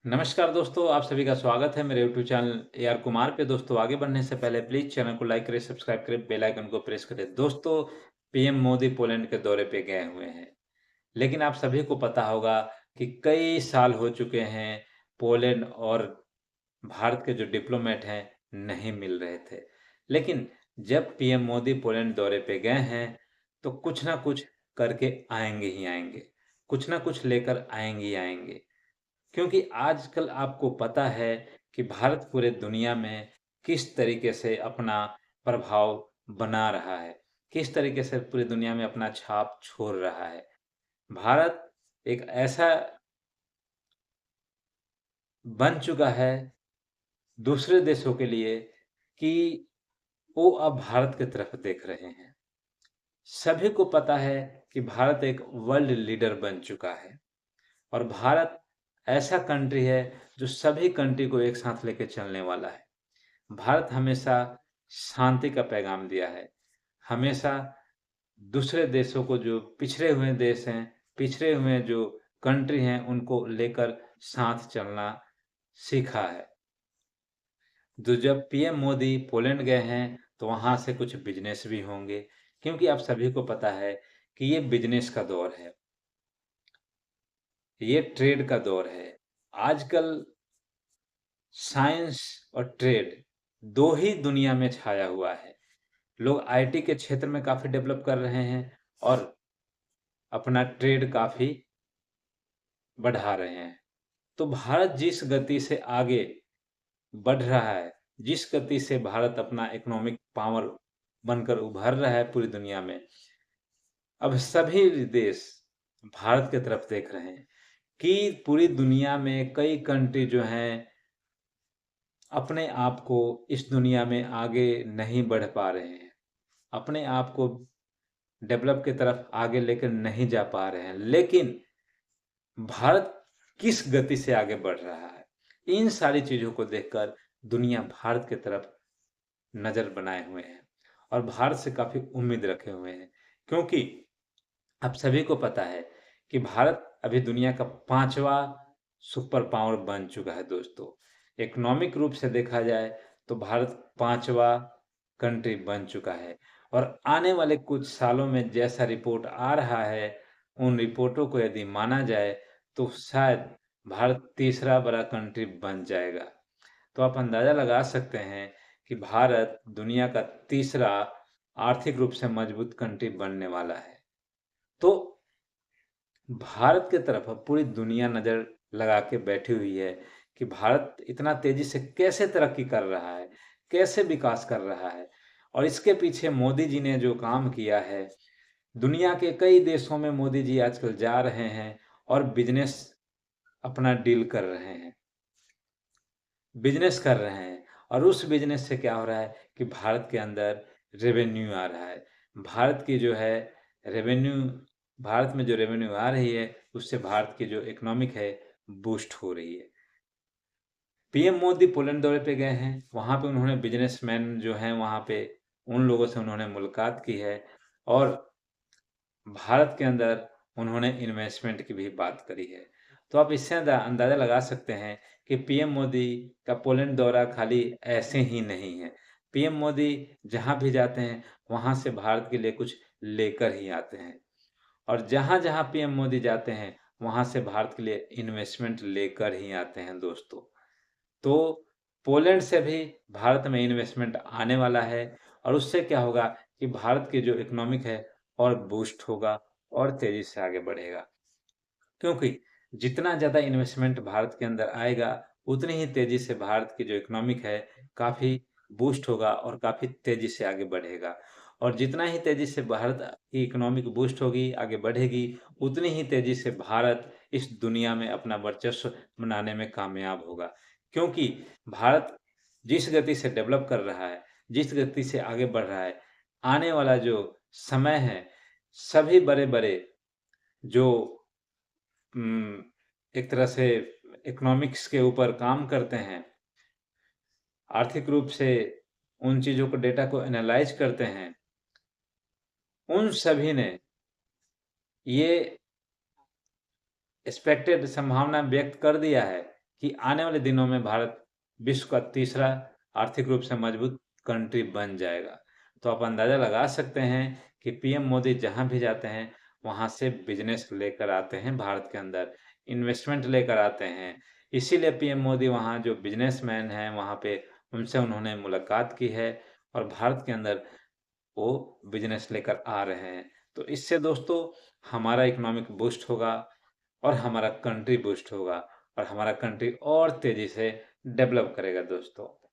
नमस्कार दोस्तों, आप सभी का स्वागत है मेरे यूट्यूब चैनल AR कुमार पे। दोस्तों, आगे बढ़ने से पहले प्लीज़ चैनल को लाइक करें, सब्सक्राइब करें, बेल आइकन को प्रेस करें। दोस्तों, पीएम मोदी पोलैंड के दौरे पे गए हुए हैं, लेकिन आप सभी को पता होगा कि कई साल हो चुके हैं, पोलैंड और भारत के जो डिप्लोमेट हैं, नहीं मिल रहे थे। लेकिन जब पीएम मोदी पोलैंड दौरे पे गए हैं, तो कुछ ना कुछ करके आएँगे ही आएँगे, कुछ ना कुछ लेकर आएँगे ही आएँगे। क्योंकि आजकल आपको पता है कि भारत पूरे दुनिया में किस तरीके से अपना प्रभाव बना रहा है, किस तरीके से पूरी दुनिया में अपना छाप छोड़ रहा है। भारत एक ऐसा बन चुका है दूसरे देशों के लिए कि वो अब भारत की तरफ देख रहे हैं। सभी को पता है कि भारत एक वर्ल्ड लीडर बन चुका है और भारत ऐसा कंट्री है जो सभी कंट्री को एक साथ लेके चलने वाला है। भारत हमेशा शांति का पैगाम दिया है। हमेशा दूसरे देशों को, जो पिछड़े हुए देश हैं, पिछड़े हुए जो कंट्री हैं, उनको लेकर साथ चलना सीखा है। तो जब पीएम मोदी पोलैंड गए हैं, तो वहाँ से कुछ बिज़नेस भी होंगे, क्योंकि आप सभी को पता है कि ये बिज़नेस का दौर है, ये ट्रेड का दौर है। आजकल साइंस और ट्रेड 2 ही दुनिया में छाया हुआ है। लोग आईटी के क्षेत्र में काफ़ी डेवलप कर रहे हैं और अपना ट्रेड काफ़ी बढ़ा रहे हैं। तो भारत जिस गति से आगे बढ़ रहा है, जिस गति से भारत अपना इकोनॉमिक पावर बनकर उभर रहा है पूरी दुनिया में, अब सभी देश भारत की तरफ देख रहे हैं कि पूरी दुनिया में कई कंट्री जो हैं, अपने आप को इस दुनिया में आगे नहीं बढ़ पा रहे हैं। अपने आप को डेवलप की तरफ आगे लेकर नहीं जा पा रहे हैं। लेकिन भारत किस गति से आगे बढ़ रहा है, इन सारी चीज़ों को देखकर दुनिया भारत की तरफ नज़र बनाए हुए हैं और भारत से काफ़ी उम्मीद रखे हुए हैं। क्योंकि आप सभी को पता है कि भारत अभी दुनिया का 5वाँ सुपर पावर बन चुका है दोस्तों। इकोनॉमिक रूप से देखा जाए तो भारत 5वाँ कंट्री बन चुका है और आने वाले कुछ सालों में जैसा रिपोर्ट आ रहा है, उन रिपोर्टों को यदि माना जाए, तो शायद भारत तीसरा बड़ा कंट्री बन जाएगा। तो आप अंदाज़ा लगा सकते हैं कि भारत दुनिया का तीसरा आर्थिक रूप से मजबूत कंट्री बनने वाला है। तो भारत की तरफ अब पूरी दुनिया नज़र लगा के बैठी हुई है कि भारत इतना तेज़ी से कैसे तरक्की कर रहा है, कैसे विकास कर रहा है। और इसके पीछे मोदी जी ने जो काम किया है, दुनिया के कई देशों में मोदी जी आजकल जा रहे हैं और बिज़नेस अपना डील कर रहे हैं, बिज़नेस कर रहे हैं। और उस बिज़नेस से क्या हो रहा है कि भारत के अंदर रेवेन्यू आ रहा है। भारत की जो है रेवेन्यू भारत में जो रेवेन्यू आ रही है, उससे भारत की जो इकोनॉमिक है, बूस्ट हो रही है। पीएम मोदी पोलैंड दौरे पे गए हैं, वहाँ पे उन्होंने बिज़नेसमैन जो हैं वहाँ पे, उन लोगों से उन्होंने मुलाकात की है और भारत के अंदर उन्होंने इन्वेस्टमेंट की भी बात करी है। तो आप इससे अंदाज़ा लगा सकते हैं कि पीएम मोदी का पोलैंड दौरा खाली ऐसे ही नहीं है। पीएम मोदी जहाँ भी जाते हैं, वहाँ से भारत के लिए कुछ लेकर ही आते हैं और जहाँ-जहाँ पीएम मोदी जाते हैं, वहाँ से भारत के लिए इन्वेस्टमेंट लेकर ही आते हैं दोस्तों। तो पोलैंड से भी भारत में इन्वेस्टमेंट आने वाला है और उससे क्या होगा कि भारत की जो इकोनॉमिक है और बूस्ट होगा और तेज़ी से आगे बढ़ेगा। क्योंकि जितना ज़्यादा इन्वेस्टमेंट भारत के अंदर आएगा, उतनी ही तेज़ी से भारत की जो इकोनॉमिक है, काफ़ी बूस्ट होगा और काफ़ी तेज़ी से आगे बढ़ेगा। और जितना ही तेज़ी से भारत की इकोनॉमिक बूस्ट होगी, आगे बढ़ेगी, उतनी ही तेज़ी से भारत इस दुनिया में अपना वर्चस्व बनाने में कामयाब होगा। क्योंकि भारत जिस गति से डेवलप कर रहा है, जिस गति से आगे बढ़ रहा है, आने वाला जो समय है, सभी बड़े-बड़े जो उम, एक तरह से इकोनॉमिक्स के ऊपर काम करते हैं, आर्थिक रूप से उन चीज़ों को, डेटा को एनालाइज़ करते हैं, उन सभी ने ये एक्सपेक्टेड संभावना व्यक्त कर दिया है कि आने वाले दिनों में भारत विश्व का तीसरा आर्थिक रूप से मजबूत कंट्री बन जाएगा। तो आप अंदाज़ा लगा सकते हैं कि पीएम मोदी जहाँ भी जाते हैं, वहाँ से बिज़नेस लेकर आते हैं भारत के अंदर, इन्वेस्टमेंट लेकर आते हैं। इसीलिए पीएम मोदी वहाँ जो बिज़नेसमैन हैं, वहाँ पे उनसे उन्होंने मुलाकात की है और भारत के अंदर वो बिज़नेस लेकर आ रहे हैं। तो इससे दोस्तों हमारा इकोनॉमिक बूस्ट होगा और हमारा कंट्री बूस्ट होगा और हमारा कंट्री और तेज़ी से डेवलप करेगा दोस्तों।